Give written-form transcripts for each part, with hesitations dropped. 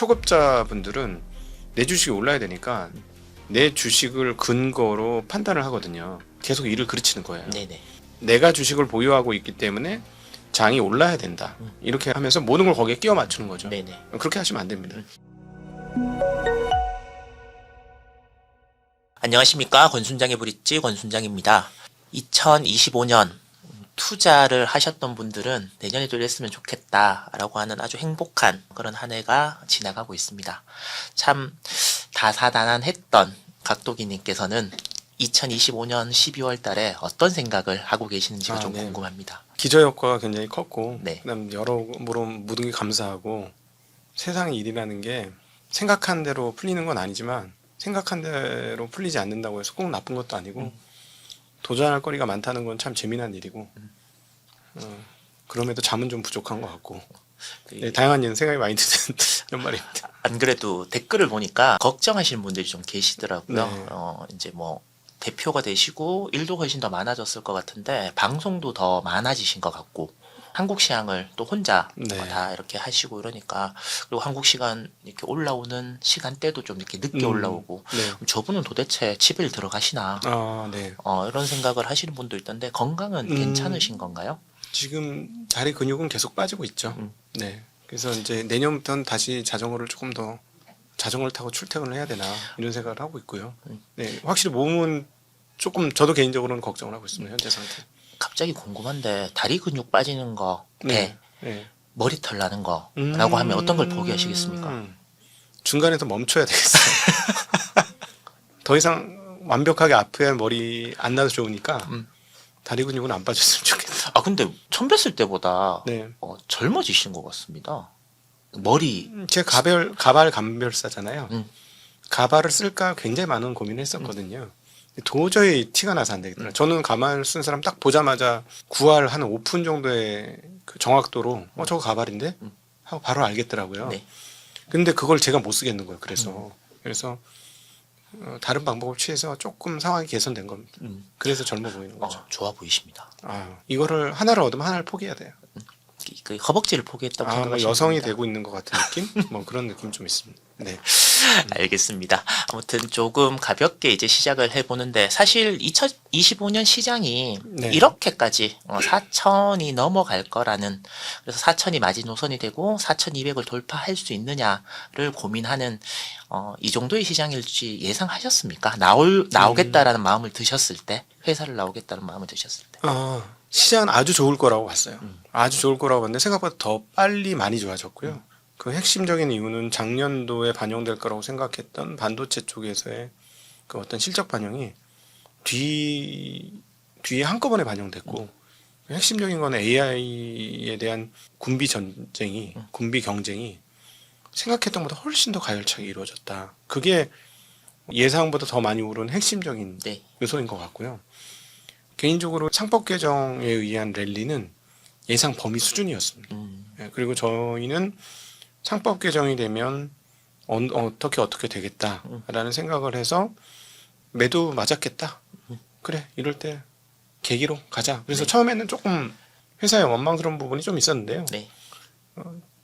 초급자분들은 내 주식이 올라야 되니까 내 주식을 근거로 판단을 하거든요. 계속 일을 그르치는 거예요. 네네. 내가 주식을 보유하고 있기 때문에 장이 올라야 된다. 이렇게 하면서 모든 걸 거기에 끼워 맞추는 거죠. 네네. 그렇게 하시면 안 됩니다. 안녕하십니까. 권순장의 브릿지 권순장입니다. 2025년 투자를 하셨던 분들은 내년에도 이랬으면 좋겠다라고 하는 아주 행복한 그런 한 해가 지나가고 있습니다. 참 다사다난했던 각도기님께서는 2025년 12월 달에 어떤 생각을 하고 계시는지가 좀 네. 궁금합니다. 기저효과가 굉장히 컸고 네. 그다음 여러모로 모든 게 감사하고 세상의 일이라는 게 생각한 대로 풀리는 건 아니지만 생각한 대로 풀리지 않는다고 해서 꼭 나쁜 것도 아니고 도전할 거리가 많다는 건 참 재미난 일이고 그럼에도 잠은 좀 부족한 것 같고 네, 다양한 일 생각이 많이 드는 연말입니다. 안 그래도 댓글을 보니까 걱정하시는 분들이 좀 계시더라고요. 네. 이제 뭐 대표가 되시고 일도 훨씬 더 많아졌을 것 같은데 방송도 더 많아지신 것 같고 한국 시향을 또 혼자 네. 다 이렇게 하시고 이러니까 그리고 한국 시간 이렇게 올라오는 시간대도 좀 이렇게 늦게 올라오고 네. 그럼 저분은 도대체 집에 들어가시나 네. 이런 생각을 하시는 분도 있던데 건강은 괜찮으신 건가요? 지금 다리 근육은 계속 빠지고 있죠. 네. 그래서 이제 내년부터는 다시 자전거를 조금 더 자전거를 타고 출퇴근을 해야 되나 이런 생각을 하고 있고요. 네. 확실히 몸은 조금 저도 개인적으로는 걱정을 하고 있습니다. 현재 상태. 갑자기 궁금한데 다리 근육 빠지는 거 대 네. 머리털 나는 거라고 하면 어떤 걸 포기하시겠습니까? 중간에서 멈춰야 되겠어요. 더 이상 완벽하게 아프야 머리 안 나도 좋으니까 다리 근육은 안 빠졌으면 좋겠다. 아 근데 처음 뵀을 때보다 네. 젊어지신 것 같습니다. 머리 제가 가발 감별사잖아요. 음. 가발을 쓸까 굉장히 많은 고민을 했었거든요. 도저히 티가 나서 안 되겠더라고요. 저는 가발 쓴 사람 딱 보자마자 9할 한 5분 정도의 그 정확도로 저거 가발인데? 하고 바로 알겠더라고요. 네. 근데 그걸 제가 못 쓰겠는 거예요. 그래서 다른 방법을 취해서 조금 상황이 개선된 겁니다. 그래서 젊어 보이는 거죠. 좋아 보이십니다. 이거를 하나를 얻으면 하나를 포기해야 돼요. 그 허벅지를 포기했다고 뭐 생각하시는 여성이 겁니다. 되고 있는 것 같은 느낌? 뭐 그런 느낌 좀 있습니다. 네. 알겠습니다. 아무튼 조금 가볍게 이제 시작을 해보는데 사실 2025년 시장이 네. 이렇게까지 4천이 넘어갈 거라는 그래서 4천이 마지노선이 되고 4,200을 돌파할 수 있느냐를 고민하는 이 정도의 시장일지 예상하셨습니까? 나오겠다라는 마음을 드셨을 때 회사를 나오겠다는 마음을 드셨을 때 시장은 아주 좋을 거라고 봤어요. 아주 좋을 거라고 봤는데 생각보다 더 빨리 많이 좋아졌고요. 그 핵심적인 이유는 작년도에 반영될 거라고 생각했던 반도체 쪽에서의 그 어떤 실적 반영이 뒤에 한꺼번에 반영됐고 핵심적인 건 AI에 대한 군비 경쟁이 생각했던 것보다 훨씬 더 가열차게 이루어졌다. 그게 예상보다 더 많이 오른 핵심적인 네. 요소인 것 같고요. 개인적으로 창법 개정에 의한 랠리는 예상 범위 수준이었습니다. 그리고 저희는 창법 개정이 되면 어떻게 되겠다라는 생각을 해서 매도 맞았겠다. 그래 이럴 때 계기로 가자. 그래서 처음에는 조금 회사에 원망스러운 부분이 좀 있었는데요. 네.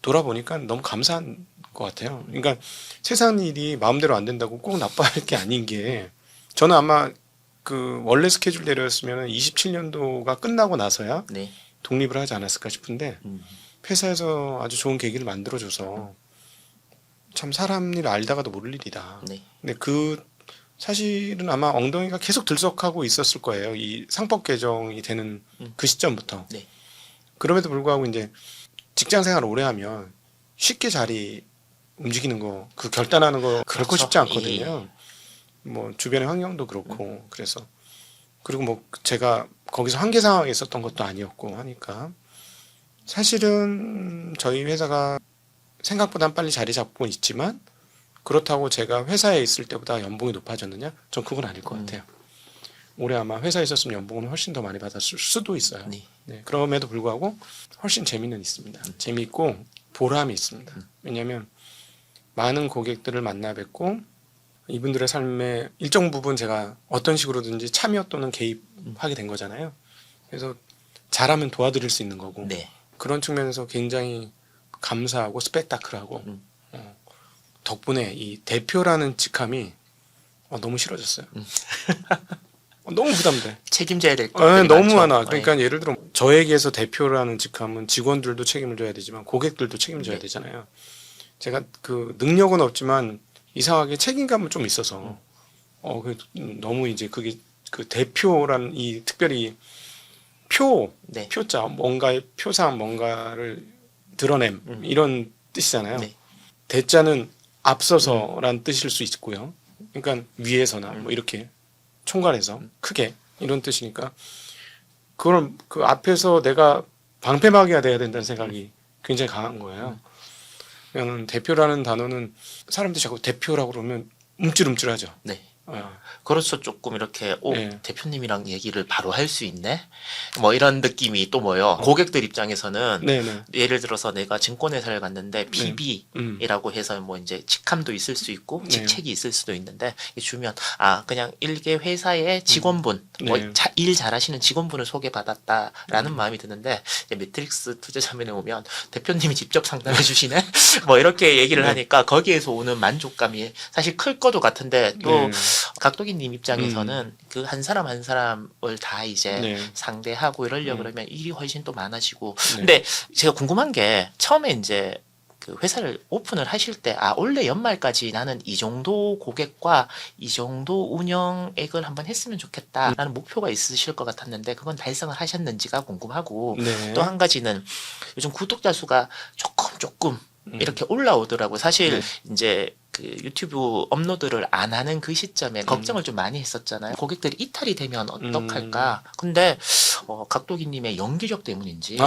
돌아보니까 너무 감사한 것 같아요. 그러니까 세상 일이 마음대로 안 된다고 꼭 나빠할 게 아닌 게 저는 아마 그 원래 스케줄대로였으면 27년도가 끝나고 나서야 네. 독립을 하지 않았을까 싶은데 회사에서 아주 좋은 계기를 만들어줘서 참 사람 일 알다가도 모를 일이다. 네. 근데 그 사실은 아마 엉덩이가 계속 들썩하고 있었을 거예요. 이 상법 개정이 되는 그 시점부터. 네. 그럼에도 불구하고 이제 직장 생활을 오래 하면 쉽게 자리 움직이는 거, 그 결단하는 거 그렇고 그렇죠. 쉽지 않거든요. 뭐 주변의 환경도 그렇고 그래서 그리고 뭐 제가 거기서 한계 상황에 있었던 것도 아니었고 하니까 사실은 저희 회사가 생각보단 빨리 자리 잡고 있지만 그렇다고 제가 회사에 있을 때보다 연봉이 높아졌느냐? 전 그건 아닐 것 같아요. 올해 아마 회사에 있었으면 연봉은 훨씬 더 많이 받았을 수도 있어요. 네, 그럼에도 불구하고 훨씬 재미는 있습니다. 재미있고 보람이 있습니다. 왜냐하면 많은 고객들을 만나 뵙고 이분들의 삶에 일정 부분 제가 어떤 식으로든지 참여 또는 개입하게 된 거잖아요. 그래서 잘하면 도와드릴 수 있는 거고 네. 그런 측면에서 굉장히 감사하고 스펙타클하고 덕분에 이 대표라는 직함이 너무 싫어졌어요. 너무 부담돼. 책임져야 될 것들이 너무 많죠. 많아. 그러니까 예를 들어 저에게서 대표라는 직함은 직원들도 책임을 져야 되지만 고객들도 책임져야 네. 되잖아요. 제가 그 능력은 없지만 이상하게 책임감은 좀 있어서 너무 이제 그게 그 대표라는 이 특별히 네. 표자 뭔가의 표상 뭔가를 드러냄 이런 뜻이잖아요. 네. 대자는 앞서서란 뜻일 수 있고요. 그러니까 위에서나 뭐 이렇게 총괄해서 크게 이런 뜻이니까 그걸 그 앞에서 내가 방패막이가 돼야 된다는 생각이 굉장히 강한 거예요. 그러면 대표라는 단어는 사람들이 자꾸 대표라고 그러면 움찔움찔하죠. 네. 어. 그래서 조금 이렇게 네. 대표님이랑 얘기를 바로 할 수 있네? 뭐 이런 느낌이 또 뭐예요. 고객들 입장에서는 네네. 예를 들어서 내가 증권회사를 갔는데 PB이라고 해서 뭐 이제 직함도 있을 수 있고 네. 직책이 있을 수도 있는데 주면 그냥 일개 회사의 직원분 뭐 네. 일 잘하시는 직원분을 소개받았다라는 마음이 드는데 이제 매트릭스 투자자문에 오면 대표님이 직접 상담해 주시네 뭐 이렇게 얘기를 네. 하니까 거기에서 오는 만족감이 사실 클 것도 같은데 또 네. 각도기님 입장에서는 그 한 사람 한 사람을 다 이제 네. 상대하고 이러려고 그러면 일이 훨씬 또 많아지고. 네. 근데 제가 궁금한 게 처음에 이제 그 회사를 오픈을 하실 때 올해 연말까지 나는 이 정도 고객과 이 정도 운영액을 한번 했으면 좋겠다라는 목표가 있으실 것 같았는데 그건 달성을 하셨는지가 궁금하고 네. 또 한 가지는 요즘 구독자 수가 조금 이렇게 올라오더라고요. 사실 네. 이제 그 유튜브 업로드를 안 하는 그 시점에 걱정을 좀 많이 했었잖아요. 고객들이 이탈이 되면 어떡할까. 근데 각도기님의 연기력 때문인지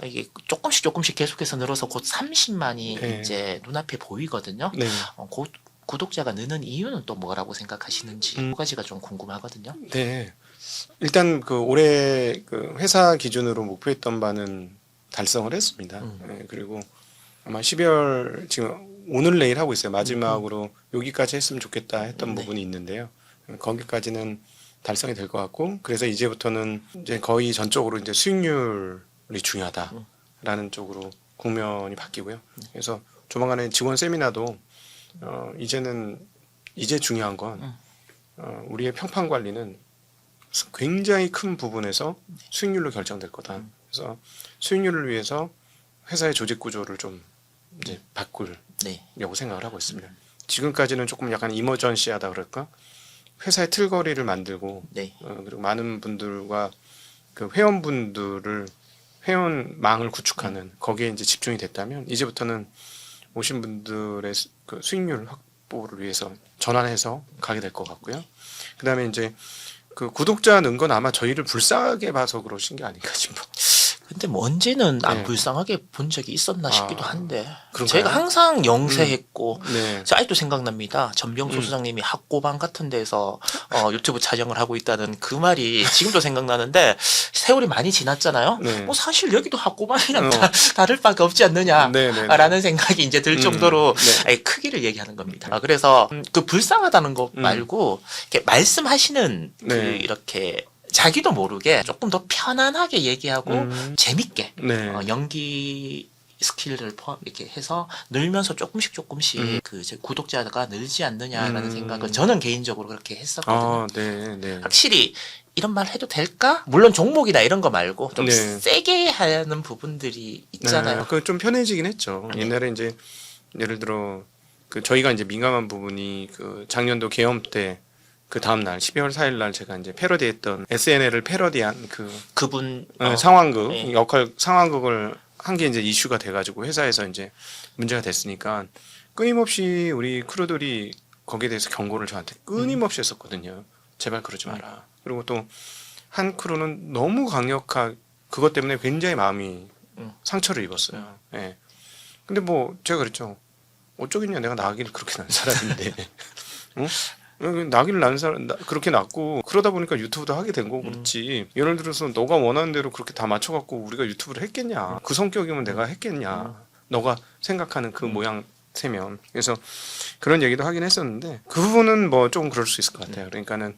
이게 조금씩 계속해서 늘어서 곧 30만이 네. 이제 눈앞에 보이거든요. 네. 곧 구독자가 느는 이유는 또 뭐라고 생각하시는지 두 가지가 좀 궁금하거든요. 네. 일단 그 올해 그 회사 기준으로 목표했던 바는 달성을 했습니다. 네, 그리고 아마 12월 지금 오늘 내일 하고 있어요. 마지막으로 여기까지 했으면 좋겠다 했던 네. 부분이 있는데요. 거기까지는 달성이 될 것 같고 그래서 이제부터는 이제 거의 전적으로 이제 수익률이 중요하다라는 쪽으로 국면이 바뀌고요. 그래서 조만간에 직원 세미나도 이제 중요한 건 우리의 평판 관리는 굉장히 큰 부분에서 수익률로 결정될 거다. 그래서 수익률을 위해서 회사의 조직 구조를 좀 이제 바꾸려고 네. 생각을 하고 있습니다. 지금까지는 조금 약간 이머전시하다 그럴까? 회사의 틀거리를 만들고 네. 그리고 많은 분들과 그 회원분들을 회원망을 구축하는 거기에 이제 집중이 됐다면 이제부터는 오신 분들의 그 수익률 확보를 위해서 전환해서 가게 될 것 같고요. 그다음에 이제 그 구독자 는 건 아마 저희를 불쌍하게 봐서 그러신 게 아닌가 싶어. 근데 뭐 언제는 안 네. 불쌍하게 본 적이 있었나 싶기도 한데 그런가요? 저희가 항상 영세했고 네. 저 아직도 생각납니다. 전병수 소장님이 학고방 같은 데서 유튜브 촬영을 하고 있다는 그 말이 지금도 생각나는데 세월이 많이 지났잖아요. 네. 뭐 사실 여기도 학고방이랑 어. 다를 바가 없지 않느냐라는 네, 네, 네. 생각이 이제 들 정도로 네. 크기를 얘기하는 겁니다. 그래서 그 불쌍하다는 것 말고 이렇게 말씀하시는 그 네. 이렇게 자기도 모르게 조금 더 편안하게 얘기하고 재밌게 네. 연기 스킬을 포함 이렇게 해서 늘면서 조금씩 그 이제 구독자가 늘지 않느냐라는 생각을 저는 개인적으로 그렇게 했었거든요. 네, 네. 확실히 이런 말 해도 될까? 물론 종목이나 이런 거 말고 좀 네. 세게 하는 부분들이 있잖아요. 그 좀 편해지긴 했죠. 네. 옛날에 이제 예를 들어 그 저희가 이제 민감한 부분이 그 작년도 계엄 때 그 다음 날 12월 4일 날 제가 이제 패러디했던 SNL을 패러디한 그 그분 상황극 네. 역할 상황극을 한 게 이제 이슈가 돼가지고 회사에서 이제 문제가 됐으니까 끊임없이 우리 크루들이 거기에 대해서 경고를 저한테 끊임없이 했었거든요. 제발 그러지 마라. 그리고 또 한 크루는 너무 강력한 그것 때문에 굉장히 마음이 상처를 입었어요. 예. 근데 뭐 제가 그랬죠. 어쩌겠냐, 내가 나기를 그렇게 난 사람인데. 응? 나기를 난 사람 그렇게 났고 그러다 보니까 유튜브도 하게 된 거고 그렇지. 예를 들어서 너가 원하는 대로 그렇게 다 맞춰갖고 우리가 유튜브를 했겠냐. 그 성격이면 내가 했겠냐. 너가 생각하는 그 모양새면. 그래서 그런 얘기도 하긴 했었는데 그 부분은 뭐 조금 그럴 수 있을 것 같아요. 그러니까는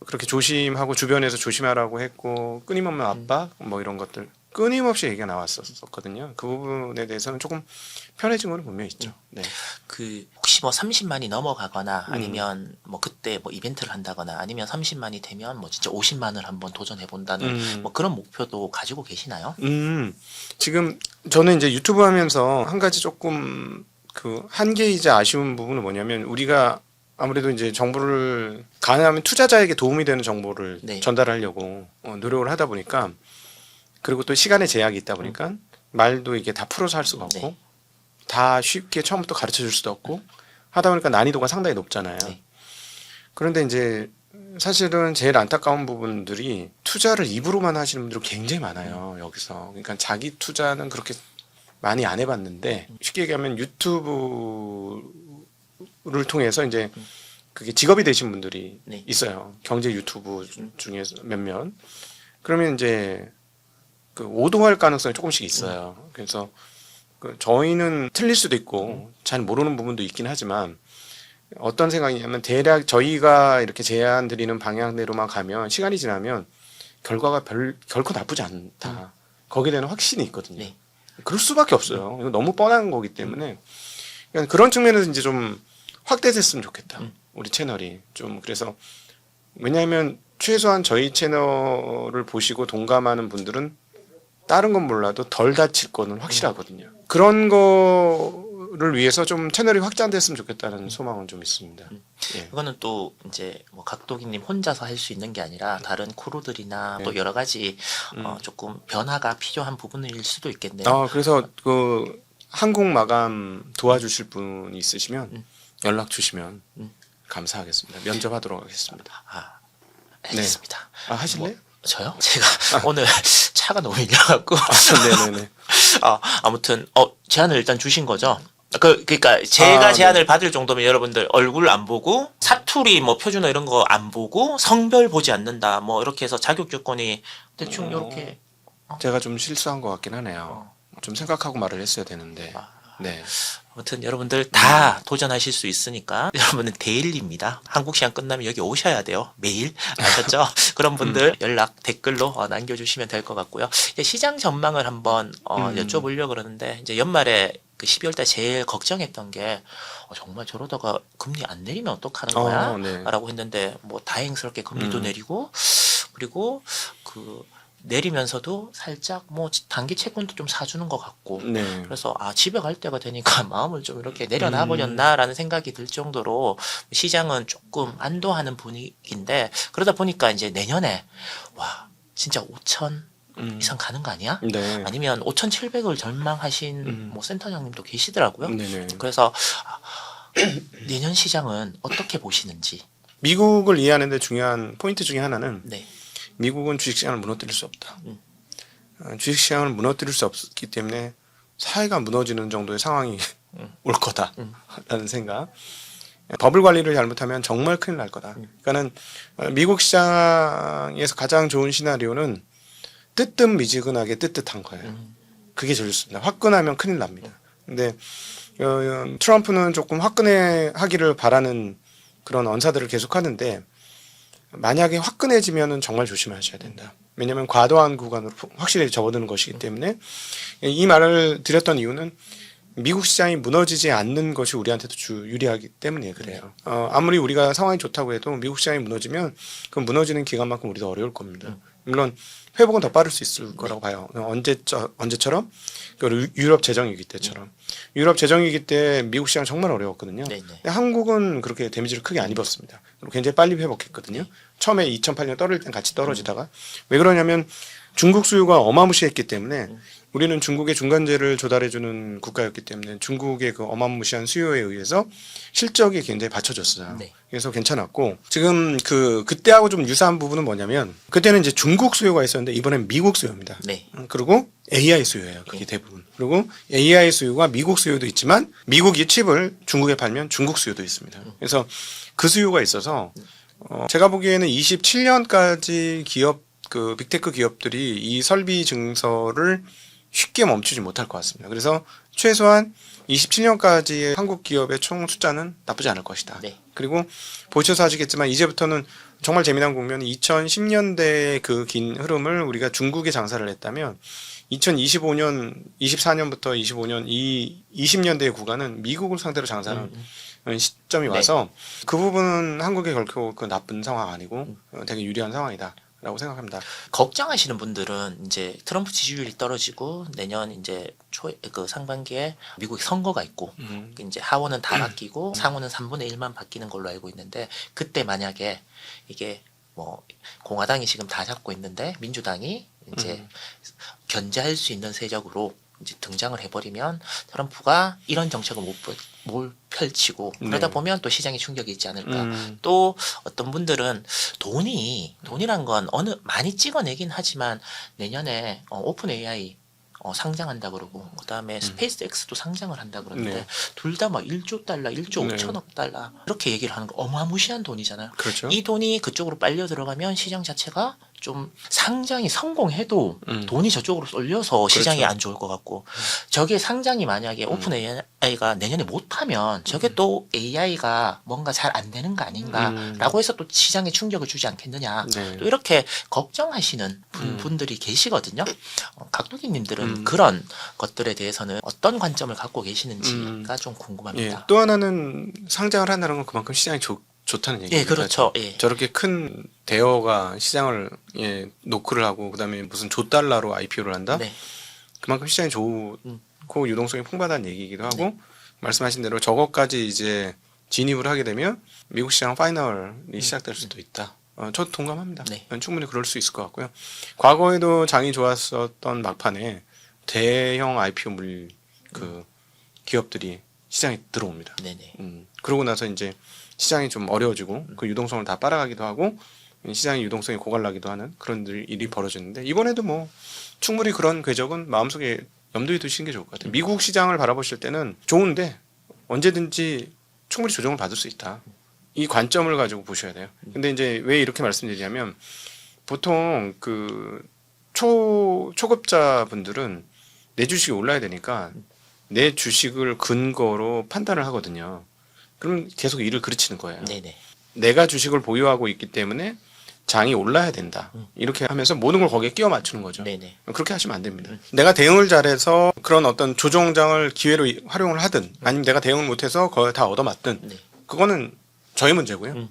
그렇게 조심하고 주변에서 조심하라고 했고 끊임없는 압박 뭐 이런 것들 끊임없이 얘기가 나왔었거든요. 그 부분에 대해서는 조금 편해진 건 분명히 있죠. 네. 그 혹시 혹시 뭐 30만이 넘어가거나 아니면 뭐 그때 뭐 이벤트를 한다거나 아니면 30만이 되면 뭐 진짜 50만을 한번 도전해 본다는 뭐 그런 목표도 가지고 계시나요? 지금 저는 이제 유튜브 하면서 한 가지 조금 그 한계이자 아쉬운 부분은 뭐냐면 우리가 아무래도 이제 정보를 가능하면 투자자에게 도움이 되는 정보를 네. 전달하려고 노력을 하다 보니까 그리고 또 시간의 제약이 있다 보니까 말도 이게 다 풀어서 할 수가 없고 네. 다 쉽게 처음부터 가르쳐 줄 수도 없고 하다 보니까 난이도가 상당히 높잖아요. 네. 그런데 이제 사실은 제일 안타까운 부분들이 투자를 입으로만 하시는 분들이 굉장히 많아요. 여기서. 그러니까 자기 투자는 그렇게 많이 안 해봤는데 쉽게 얘기하면 유튜브를 통해서 이제 그게 직업이 되신 분들이 네. 있어요. 경제 유튜브 중에서 몇몇. 그러면 이제 그 오도할 가능성이 조금씩 있어요. 그래서 그 저희는 틀릴 수도 있고 잘 모르는 부분도 있긴 하지만 어떤 생각이냐면 대략 저희가 이렇게 제안 드리는 방향대로만 가면 시간이 지나면 결과가 결코 나쁘지 않다. 거기에 대한 확신이 있거든요. 네. 그럴 수밖에 없어요. 이거 너무 뻔한 거기 때문에 그러니까 그런 측면에서 이제 좀 확대됐으면 좋겠다. 우리 채널이 좀 그래서 왜냐하면 최소한 저희 채널을 보시고 동감하는 분들은 다른 건 몰라도 덜 다칠 거는 확실하거든요. 그런 거를 위해서 좀 채널이 확장됐으면 좋겠다는 소망은 좀 있습니다. 예. 그거는 또 이제 뭐 각도기님 혼자서 할 수 있는 게 아니라 다른 크루들이나 또 여러 가지 조금 변화가 필요한 부분일 수도 있겠네요. 그래서 그 항공 마감 도와주실 분이 있으시면 연락 주시면 감사하겠습니다. 면접하도록 하겠습니다. 알겠습니다. 하실래요? 저요? 제가 오늘 차가 너무 밀려갖고. 네네네. 아무튼 제안을 일단 주신 거죠. 그러니까 제가 제안을 받을 정도면 여러분들 얼굴 안 보고 사투리 뭐 표준어 이런 거 안 보고 성별 보지 않는다 뭐 이렇게 해서 자격 조건이 대충 이렇게 제가 좀 실수한 것 같긴 하네요. 좀 생각하고 말을 했어야 되는데. 네. 아무튼 여러분들 다 도전하실 수 있으니까 여러분은 데일리입니다. 한국 시간 끝나면 여기 오셔야 돼요. 매일 아셨죠? 그런 분들 연락 댓글로 남겨주시면 될 것 같고요. 이제 시장 전망을 한번 여쭤보려고 그러는데 이제 연말에 그 12월달 제일 걱정했던 게 정말 저러다가 금리 안 내리면 어떡하는 거야? 네. 라고 했는데 뭐 다행스럽게 금리도 내리고 그리고 그 내리면서도 살짝 뭐 단기 채권도 좀 사주는 것 같고 네. 그래서 집에 갈 때가 되니까 마음을 좀 이렇게 내려놔 버렸나라는 생각이 들 정도로 시장은 조금 안도하는 분위기인데 그러다 보니까 이제 내년에 와 진짜 5천 이상 가는 거 아니야? 네. 아니면 5,700을 전망하신 뭐 센터장님도 계시더라고요. 네네. 그래서 내년 시장은 어떻게 보시는지. 미국을 이해하는데 중요한 포인트 중에 하나는 네. 미국은 주식시장을 무너뜨릴 수 없다. 주식시장을 무너뜨릴 수 없기 때문에 사회가 무너지는 정도의 상황이 올 거다라는 생각. 버블 관리를 잘못하면 정말 큰일 날 거다. 그러니까는 미국 시장에서 가장 좋은 시나리오는 뜨뜻미지근하게 뜨뜻한 거예요. 그게 제일 좋습니다. 화끈하면 큰일 납니다. 근데 트럼프는 조금 화끈하기를 바라는 그런 언사들을 계속 하는데 만약에 화끈해지면은 정말 조심하셔야 된다. 왜냐하면 과도한 구간으로 확실히 접어드는 것이기 때문에 이 말을 드렸던 이유는 미국 시장이 무너지지 않는 것이 우리한테도 유리하기 때문에 그래요. 아무리 우리가 상황이 좋다고 해도 미국 시장이 무너지면 그 무너지는 기간만큼 우리도 어려울 겁니다. 물론 회복은 더 빠를 수 있을 거라고 봐요. 언제처럼? 유럽 재정위기 때처럼. 유럽 재정위기 때 미국 시장 정말 어려웠거든요. 네네. 근데 한국은 그렇게 데미지를 크게 안 입었습니다. 그리고 굉장히 빨리 회복했거든요. 처음에 2008년 떨어질 땐 같이 떨어지다가 왜 그러냐면 중국 수요가 어마무시했기 때문에 우리는 중국의 중간재를 조달해주는 국가였기 때문에 중국의 그 어마무시한 수요에 의해서 실적이 굉장히 받쳐졌어요. 네. 그래서 괜찮았고 지금 그때하고 좀 유사한 부분은 뭐냐면 그때는 이제 중국 수요가 있었는데 이번엔 미국 수요입니다. 네. 그리고 AI 수요예요. 그게 대부분. 그리고 AI 수요가 미국 수요도 있지만 미국이 칩을 중국에 팔면 중국 수요도 있습니다. 그래서 그 수요가 있어서 제가 보기에는 27년까지 그 빅테크 기업들이 이 설비 증설을 쉽게 멈추지 못할 것 같습니다. 그래서 최소한 27년까지의 한국 기업의 총 숫자는 나쁘지 않을 것이다. 네. 그리고 보셔서 아시겠지만 이제부터는 정말 재미난 국면은 2010년대의 그 긴 흐름을 우리가 중국에 장사를 했다면 2025년, 24년부터 25년 이 20년대의 구간은 미국을 상대로 장사하는 시점이 네. 와서 그 부분은 한국에 결코 그 나쁜 상황 아니고 되게 유리한 상황이다라고 생각합니다. 걱정하시는 분들은 이제 트럼프 지지율이 떨어지고 내년 이제 그 상반기에 미국 선거가 있고 이제 하원은 다 바뀌고 상원은 3분의 1만 바뀌는 걸로 알고 있는데 그때 만약에 이게 뭐 공화당이 지금 다 잡고 있는데 민주당이 이제 견제할 수 있는 세력으로 이제 등장을 해버리면 트럼프가 이런 정책을 못 펼치고 그러다 네. 보면 또 시장에 충격이 있지 않을까. 또 어떤 분들은 돈이란 건 많이 찍어내긴 하지만 내년에 오픈 AI 상장한다 그러고 그다음에 스페이스X도 상장을 한다 그러는데 네. 둘 다 막 1조 달러, 1조 네. 5천억 달러 이렇게 얘기를 하는 거 어마무시한 돈이잖아요. 그렇죠. 이 돈이 그쪽으로 빨려 들어가면 시장 자체가 좀 상장이 성공해도 돈이 저쪽으로 쏠려서 시장이 그렇죠. 안 좋을 것 같고 저게 상장이 만약에 오픈 AI가 내년에 못하면 저게 또 AI가 뭔가 잘 안 되는 거 아닌가라고 해서 또 시장에 충격을 주지 않겠느냐. 네. 또 이렇게 걱정하시는 분들이 계시거든요. 각도기님들은 그런 것들에 대해서는 어떤 관점을 갖고 계시는지가 좀 예, 궁금합니다. 또 하나는 상장을 한다는 건 그만큼 시장이 좋다는 얘기입니다. 예, 그렇죠. 예. 저렇게 큰 대여가 시장을 노크를 하고 그다음에 무슨 조달러로 IPO를 한다? 네. 그만큼 시장이 좋고 유동성이 풍부하다는 얘기이기도 하고 말씀하신 대로 저것까지 이제 진입을 하게 되면 미국 시장 파이널이 시작될 수도 있다. 저도 동감합니다. 네. 충분히 그럴 수 있을 것 같고요. 과거에도 장이 좋았었던 막판에 대형 IPO 기업들이 시장에 들어옵니다. 네네. 그러고 나서 이제 시장이 좀 어려워지고 그 유동성을 다 빨아가기도 하고 시장의 유동성이 고갈나기도 하는 그런 일이 벌어지는데 이번에도 뭐 충분히 그런 궤적은 마음속에 염두에 두시는 게 좋을 것 같아요. 미국 시장을 바라보실 때는 좋은데 언제든지 충분히 조정을 받을 수 있다. 이 관점을 가지고 보셔야 돼요. 근데 이제 왜 이렇게 말씀드리냐면 보통 그 초급자분들은 내 주식이 올라야 되니까 내 주식을 근거로 판단을 하거든요. 그럼 계속 일을 그르치는 거예요. 네네. 내가 주식을 보유하고 있기 때문에 장이 올라야 된다. 이렇게 하면서 모든 걸 거기에 끼워 맞추는 거죠. 네네. 그렇게 하시면 안 됩니다. 내가 대응을 잘해서 그런 어떤 조정장을 기회로 활용을 하든 아니면 내가 대응을 못해서 그걸 다 얻어맞든 네. 그거는 저의 문제고요.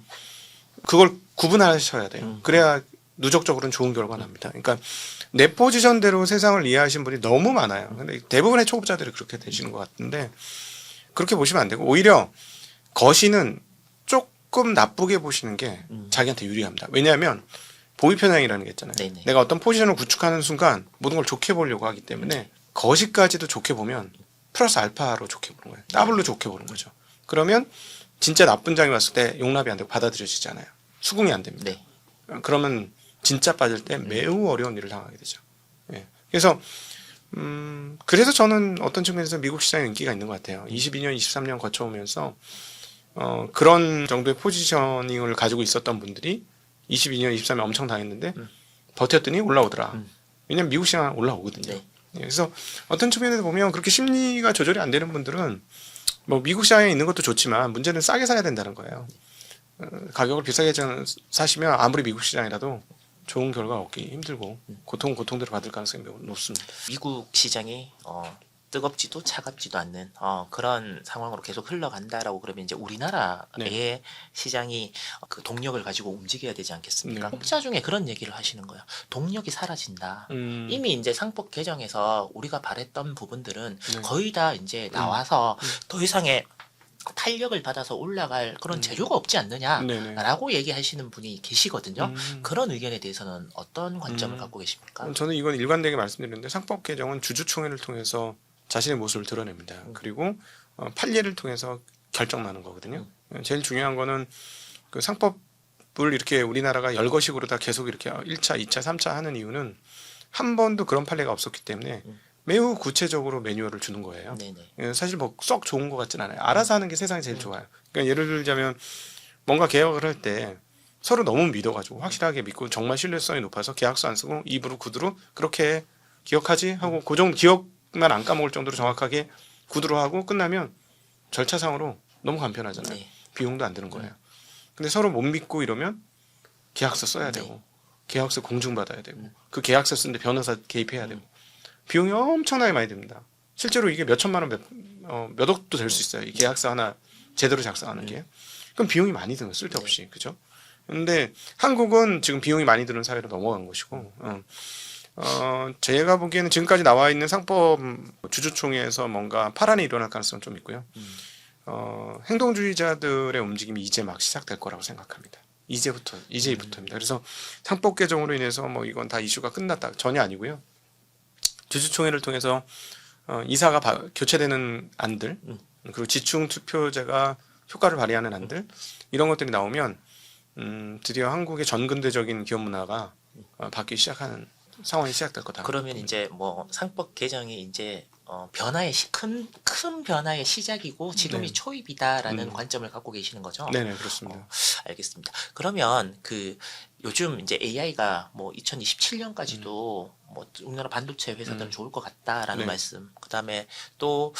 그걸 구분하셔야 돼요. 그래야 누적적으로는 좋은 결과가 납니다. 그러니까 내 포지션대로 세상을 이해하시는 분이 너무 많아요. 근데 대부분의 초급자들이 그렇게 되시는 것 같은데 그렇게 보시면 안 되고 오히려 거시는 조금 나쁘게 보시는 게 자기한테 유리합니다. 왜냐하면 보위 편향이라는 게 있잖아요. 네네. 내가 어떤 포지션을 구축하는 순간 모든 걸 좋게 보려고 하기 때문에 거시까지도 좋게 보면 플러스 알파로 좋게 보는 거예요. 더블로 좋게 보는 거죠. 그러면 진짜 나쁜 장이 왔을 때 용납이 안 되고 받아들여지지 않아요. 수긍이 안 됩니다. 네. 그러면 진짜 빠질 때 매우 어려운 일을 당하게 되죠. 예. 그래서 그래서 저는 어떤 측면에서 미국 시장에 인기가 있는 것 같아요. 22년, 23년 거쳐오면서 그런 정도의 포지셔닝을 가지고 있었던 분들이 22년, 23년 엄청 당했는데 버텼더니 올라오더라. 왜냐면 미국 시장 올라오거든요. 네. 예, 그래서 어떤 측면에서 보면 그렇게 심리가 조절이 안 되는 분들은 뭐 미국 시장에 있는 것도 좋지만 문제는 싸게 사야 된다는 거예요. 가격을 비싸게 사시면 아무리 미국 시장이라도 좋은 결과 얻기 힘들고 고통대로 받을 가능성이 매우 높습니다. 미국 시장이 뜨겁지도 차갑지도 않는 그런 상황으로 계속 흘러간다라고 그러면 이제 우리나라의 시장이 그 동력을 가지고 움직여야 되지 않겠습니까? 네. 혹자 중에 그런 얘기를 하시는 거예요. 동력이 사라진다. 이미 이제 상법 개정에서 우리가 바랬던 부분들은 네. 거의 다 이제 나와서 더 이상의 탄력을 받아서 올라갈 그런 재료가 없지 네네. 않느냐라고 얘기하시는 분이 계시거든요. 그런 의견에 대해서는 어떤 관점을 갖고 계십니까? 저는 이건 일관되게 말씀드리는데 상법 개정은 주주총회를 통해서 자신의 모습을 드러냅니다. 그리고 판례를 통해서 결정나는 거거든요. 제일 중요한 거는 그 상법을 이렇게 우리나라가 열거식으로 다 계속 이렇게 1차, 2차, 3차 하는 이유는 한 번도 그런 판례가 없었기 때문에 매우 구체적으로 매뉴얼을 주는 거예요. 네네. 사실 뭐 썩 좋은 것 같진 않아요. 알아서 하는 게 세상에 제일 좋아요. 그러니까 예를 들자면 뭔가 개혁을 할 때 서로 너무 믿어가지고 확실하게 믿고 정말 신뢰성이 높아서 계약서 안 쓰고 입으로 구두로 그렇게 기억하지 하고 그 정도 기억만 안 까먹을 정도로 정확하게 구두로 하고 끝나면 절차상으로 너무 간편하잖아요. 네. 비용도 안 드는 거예요. 근데 서로 못 믿고 이러면 계약서 써야 되고 계약서 공증받아야 되고 그 계약서 쓰는데 변호사 개입해야 되고 비용이 엄청나게 많이 듭니다. 실제로 이게 몇 천만 원, 몇 억도 될 수 있어요. 이 계약서 하나 제대로 작성하는 게. 그럼 비용이 많이 드는 거예요. 쓸데없이. 그죠? 근데 한국은 지금 비용이 많이 드는 사회로 넘어간 것이고 제가 보기에는 지금까지 나와 있는 상법 주주총회에서 뭔가 파란이 일어날 가능성은 좀 있고요. 행동주의자들의 움직임이 이제 막 시작될 거라고 생각합니다. 이제부터입니다. 그래서 상법 개정으로 인해서 뭐 이건 다 이슈가 끝났다 전혀 아니고요. 주주총회를 통해서 이사가 교체되는 안들 그리고 지충 투표제가 효과를 발휘하는 안들 이런 것들이 나오면 드디어 한국의 전근대적인 기업 문화가 바뀌기 시작하는 상황이 시작될 거다. 그러면 이제 뭐 상법 개정이 이제 변화의 큰 변화의 시작이고 지금이 네. 초입이다라는 관점을 갖고 계시는 거죠? 네네 그렇습니다. 알겠습니다. 그러면 그 요즘 이제 AI가 뭐 2027년까지도 뭐 우리나라 반도체 회사들은 좋을 것 같다라는 네. 말씀. 그다음에 또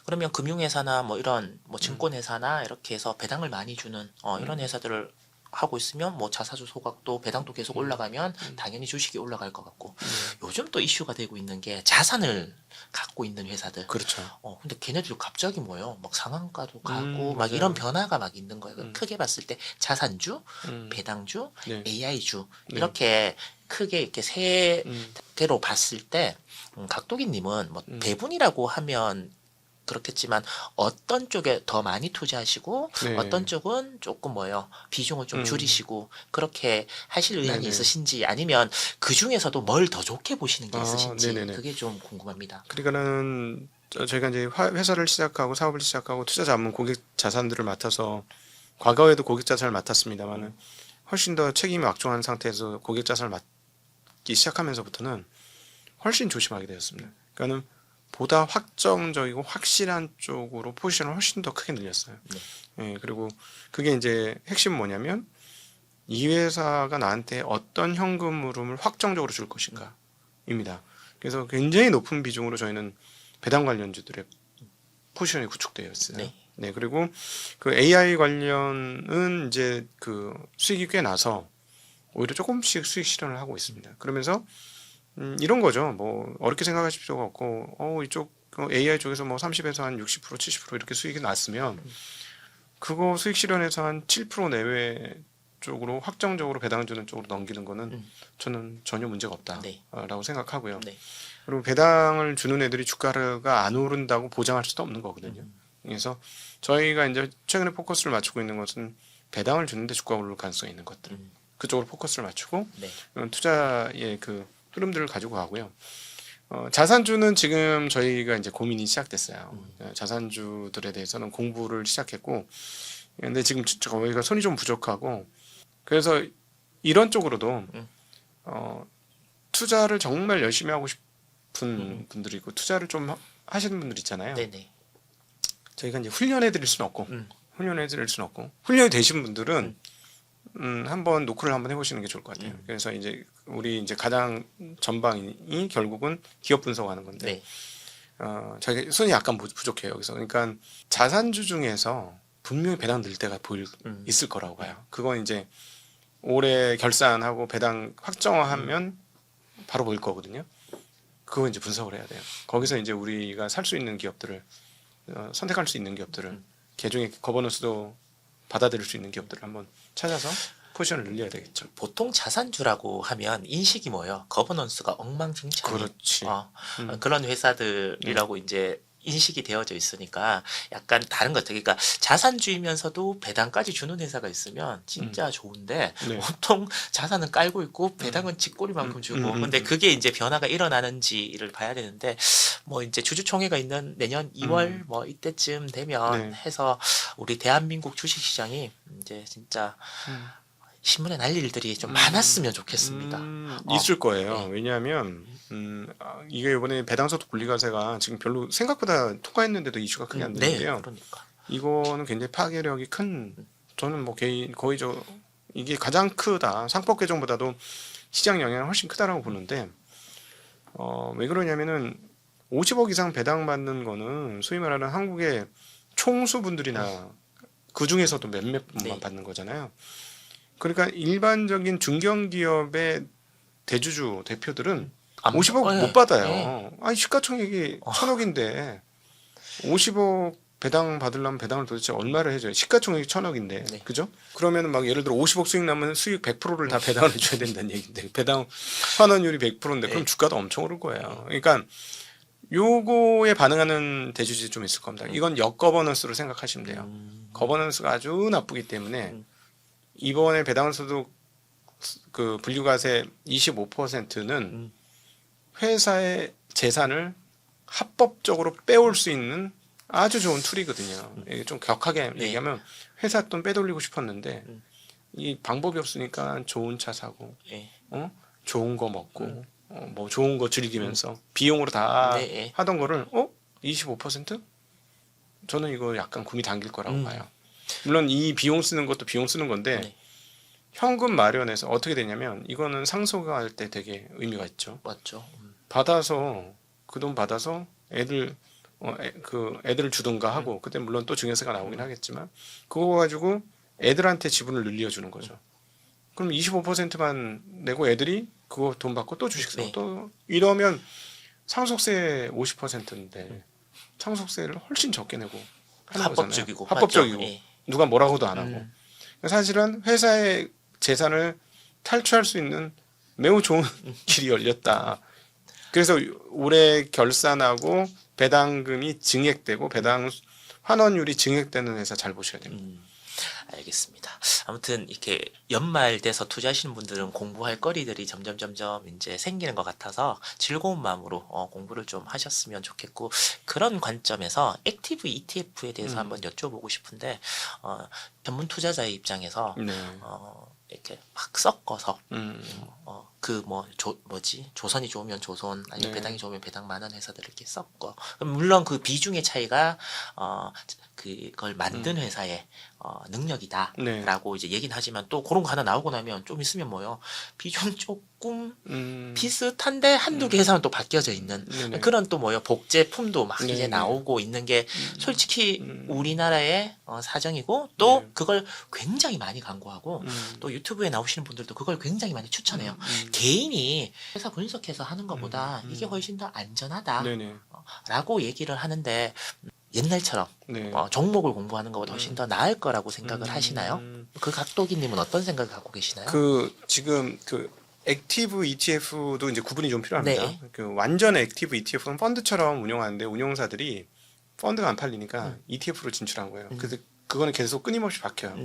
그러면 금융회사나 뭐 이런 뭐 증권회사나 이렇게 해서 배당을 많이 주는 이런 회사들을 하고 있으면 뭐 자사주 소각도 배당도 계속 올라가면 당연히 주식이 올라갈 것 같고 요즘 또 이슈가 되고 있는 게 자산을 갖고 있는 회사들. 그렇죠. 근데 걔네들이 갑자기 뭐예요? 막 상한가도 가고 막 맞아요. 이런 변화가 막 있는 거예요. 크게 봤을 때 자산주, 음. 배당주, 네. AI주 네. 이렇게 크게 이렇게 세 음. 개로 봤을 때 각도기님은 뭐 배분이라고 하면 그렇겠지만 어떤 쪽에 더 많이 투자하시고 네. 어떤 쪽은 조금 뭐예요 비중을 좀 줄이시고 그렇게 하실 의향이 네네. 있으신지 아니면 그 중에서도 뭘 더 좋게 보시는 게 있으신지 네네네. 그게 좀 궁금합니다. 그러니까는 저희가 이제 회사를 시작하고 사업을 시작하고 투자 자문 고객 자산들을 맡아서 과거에도 고객 자산을 맡았습니다만은 훨씬 더 책임이 막중한 상태에서 고객 자산을 맡기 시작하면서부터는 훨씬 조심하게 되었습니다. 그러니까는 보다 확정적이고 확실한 쪽으로 포지션을 훨씬 더 크게 늘렸어요. 예, 그리고 그게 이제 핵심은 뭐냐면 이 회사가 나한테 어떤 현금 흐름을 확정적으로 줄 것인가입니다. 그래서 굉장히 높은 비중으로 저희는 배당 관련주들의 포지션이 구축되어 있어요. 네. 네, 그리고 그 AI 관련은 이제 그 수익이 꽤 나서 오히려 조금씩 수익 실현을 하고 있습니다. 그러면서 이런 거죠. 뭐 어렵게 생각하실 필요가 없고 이쪽 AI 쪽에서 뭐 30에서 한 60% 70% 이렇게 수익이 났으면 그거 수익 실현에서 한 7% 내외 쪽으로 확정적으로 배당 주는 쪽으로 넘기는 거는 저는 전혀 문제가 없다라고 생각하고요. 네. 그리고 배당을 주는 애들이 주가가 안 오른다고 보장할 수도 없는 거거든요. 그래서 저희가 이제 최근에 포커스를 맞추고 있는 것은 배당을 주는데 주가가 오를 가능성이 있는 것들 그쪽으로 포커스를 맞추고 네. 투자의 그 흐름들을 가지고 가고요. 자산주는 지금 저희가 이제 고민이 시작됐어요. 자산주들에 대해서는 공부를 시작했고, 근데 지금 저희가 손이 좀 부족하고, 그래서 이런 쪽으로도 투자를 정말 열심히 하고 싶은 분들이 있고, 투자를 좀 하시는 분들 있잖아요. 네네. 저희가 이제 훈련해드릴 수는 없고, 훈련이 되신 분들은 한번 노크를 한번 해보시는 게 좋을 것 같아요. 그래서 이제 우리 이제 가장 전방이 결국은 기업 분석하는 건데, 네. 저희가 손이 약간 부족해요. 그래서 그러니까 자산주 중에서 분명히 배당 늘 때가 있을 거라고 봐요. 그건 이제 올해 결산하고 배당 확정하면 바로 보일 거거든요. 그거 이제 분석을 해야 돼요. 거기서 이제 우리가 살 수 있는 기업들을 선택할 수 있는 기업들을 개중에 거버넌스도 받아들일 수 있는 기업들을 한번 찾아서 포지션을 늘려야 되겠죠. 보통 자산주라고 하면 인식이 뭐예요? 거버넌스가 엉망진창. 그렇지. 그런 회사들이라고 이제 인식이 되어져 있으니까 약간 다른 것 같아요. 그러니까 자산주이면서도 배당까지 주는 회사가 있으면 진짜 좋은데 네. 보통 자산은 깔고 있고 배당은 쥐꼬리만큼 주고 근데 그게 이제 변화가 일어나는지를 봐야 되는데 뭐 이제 주주총회가 있는 내년 2월 뭐 이때쯤 되면 네. 해서 우리 대한민국 주식시장이 이제 진짜 신문에 날 일들이 좀 많았으면 좋겠습니다. 있을 거예요. 네. 왜냐하면 이게 이번에 배당소득 분리과세가 지금 별로 생각보다 통과했는데도 이슈가 크게 안 되는데요. 네, 그러니까. 이거는 굉장히 파괴력이 큰. 저는 뭐 거의 이게 가장 크다. 상법 개정보다도 시장 영향이 훨씬 크다라고 보는데 왜 그러냐면은 50억 이상 배당받는 거는 소위 말하는 한국의 총수분들이나 그 중에서도 몇몇 분만 받는 거잖아요. 그러니까 일반적인 중견기업의 대주주 대표들은 50억 못 받아요. 아니 시가총액이 1,000억인데 50억 배당 받으려면 배당을 도대체 얼마를 해줘요? 시가총액이 1,000억인데, 네. 그죠? 그러면 막 예를 들어 50억 수익 나면 수익 100%를 다 배당을 해줘야 된다는 얘기인데, 배당 환원율이 100%인데, 그럼 네. 주가도 엄청 오를 거예요. 그러니까 요거에 반응하는 대주주들이 좀 있을 겁니다. 이건 역거버넌스로 생각하시면 돼요. 거버넌스가 아주 나쁘기 때문에 이번에 배당소득 그 분류과세 25%는 회사의 재산을 합법적으로 빼올 수 있는 아주 좋은 툴이거든요. 이게 좀 격하게 네. 얘기하면 회사 돈 빼돌리고 싶었는데 이 방법이 없으니까 좋은 차 사고, 예. 좋은 거 먹고, 뭐 좋은 거 즐기면서 비용으로 다 네, 예. 하던 거를 25%? 저는 이거 약간 구미 당길 거라고 봐요. 물론 이 비용 쓰는 것도 비용 쓰는 건데 네. 현금 마련해서 어떻게 되냐면 이거는 상속할 때 되게 의미가 있죠. 맞죠. 받아서 그 돈 받아서 애들 애들을 주든가 하고 그때 물론 또 증여세가 나오긴 하겠지만 그거 가지고 애들한테 지분을 늘려주는 거죠. 그럼 25%만 내고 애들이 그거 돈 받고 또 주식 사고 네. 또 이러면 상속세 50%인데 상속세를 훨씬 적게 내고 하는 합법적이고. 거잖아요. 합법적이고 맞죠? 예. 누가 뭐라고도 안 하고 사실은 회사의 재산을 탈취할 수 있는 매우 좋은 길이 열렸다. 그래서 올해 결산하고 배당금이 증액되고 배당 환원율이 증액되는 회사 잘 보셔야 됩니다. 알겠습니다. 아무튼 이렇게 연말 돼서 투자하시는 분들은 공부할 거리들이 점점 이제 생기는 것 같아서 즐거운 마음으로 공부를 좀 하셨으면 좋겠고 그런 관점에서 액티브 ETF에 대해서 한번 여쭤보고 싶은데 전문 투자자의 입장에서 네. 이렇게 막 섞어서 그 조선이 좋으면 조선 아니면 네. 배당이 좋으면 배당 많은 회사들을 이렇게 섞어. 그럼 물론 그 비중의 차이가 그걸 만든 회사의 능력이다라고 이제 얘기는 하지만 또 그런 거 하나 나오고 나면 좀 있으면 뭐요 비중 조금 비슷한데 한두 개 회사는 또 바뀌어져 있는 네네. 그런 또 뭐요 복제품도 막 이제 네네. 나오고 있는 게 솔직히 우리나라의 사정이고 또 네. 그걸 굉장히 많이 광고하고 또 유튜브에 나오시는 분들도 그걸 굉장히 많이 추천해요. 개인이 회사 분석해서 하는 것보다 이게 훨씬 더 안전하다. 네네. 라고 얘기를 하는데 옛날처럼 네. 종목을 공부하는 것보다 훨씬 더 나을 거라고 생각을 하시나요? 그 각도기님은 어떤 생각을 갖고 계시나요? 지금 액티브 ETF도 이제 구분이 좀 필요합니다. 네. 완전 액티브 ETF는 펀드처럼 운영하는데 운용사들이 펀드가 안 팔리니까 ETF로 진출한 거예요. 그래서 그거는 계속 끊임없이 바뀌어요.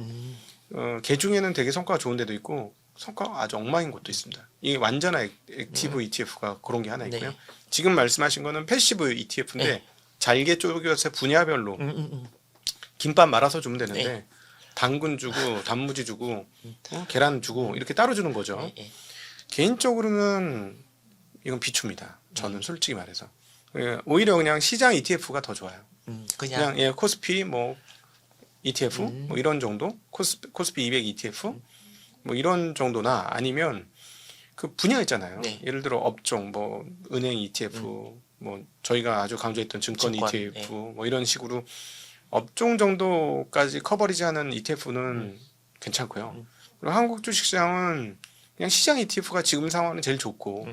개 중에는 되게 성과가 좋은 데도 있고 성과가 아주 엉망인 곳도 있습니다. 이 완전 액티브 ETF가 그런 게 하나 있고요. 네. 지금 말씀하신 거는 패시브 ETF인데 네. 잘게 쪼개서 분야별로 김밥 말아서 주면 되는데 네. 당근 주고 단무지 주고 계란 주고 이렇게 따로 주는 거죠. 네, 네. 개인적으로는 이건 비추입니다. 저는 솔직히 말해서 오히려 그냥 시장 ETF가 더 좋아요. 그냥 그냥 코스피 뭐 ETF 뭐 이런 정도 코스피 200 ETF 뭐 이런 정도나 아니면 그 분야 있잖아요. 네. 예를 들어 업종 뭐 은행 ETF 뭐 저희가 아주 강조했던 증권 ETF 네. 뭐 이런 식으로 업종 정도까지 커버리지하는 ETF는 괜찮고요. 그리고 한국 주식시장은 그냥 시장 ETF가 지금 상황은 제일 좋고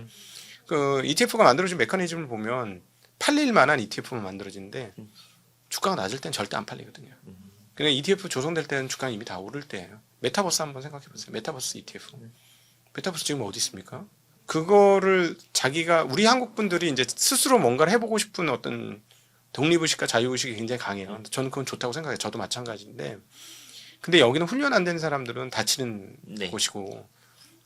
그 ETF가 만들어진 메커니즘을 보면 팔릴 만한 ETF만 만들어지는데 주가가 낮을 땐 절대 안 팔리거든요. 그냥 ETF 조성될 때는 주가는 이미 다 오를 때예요. 메타버스 한번 생각해 보세요. 메타버스 ETF. 메타버스 지금 어디 있습니까? 그거를 자기가 우리 한국 분들이 이제 스스로 뭔가를 해보고 싶은 어떤 독립의식과 자유의식이 굉장히 강해요. 저는 그건 좋다고 생각해요. 저도 마찬가지인데 근데 여기는 훈련 안 된 사람들은 다치는 네. 곳이고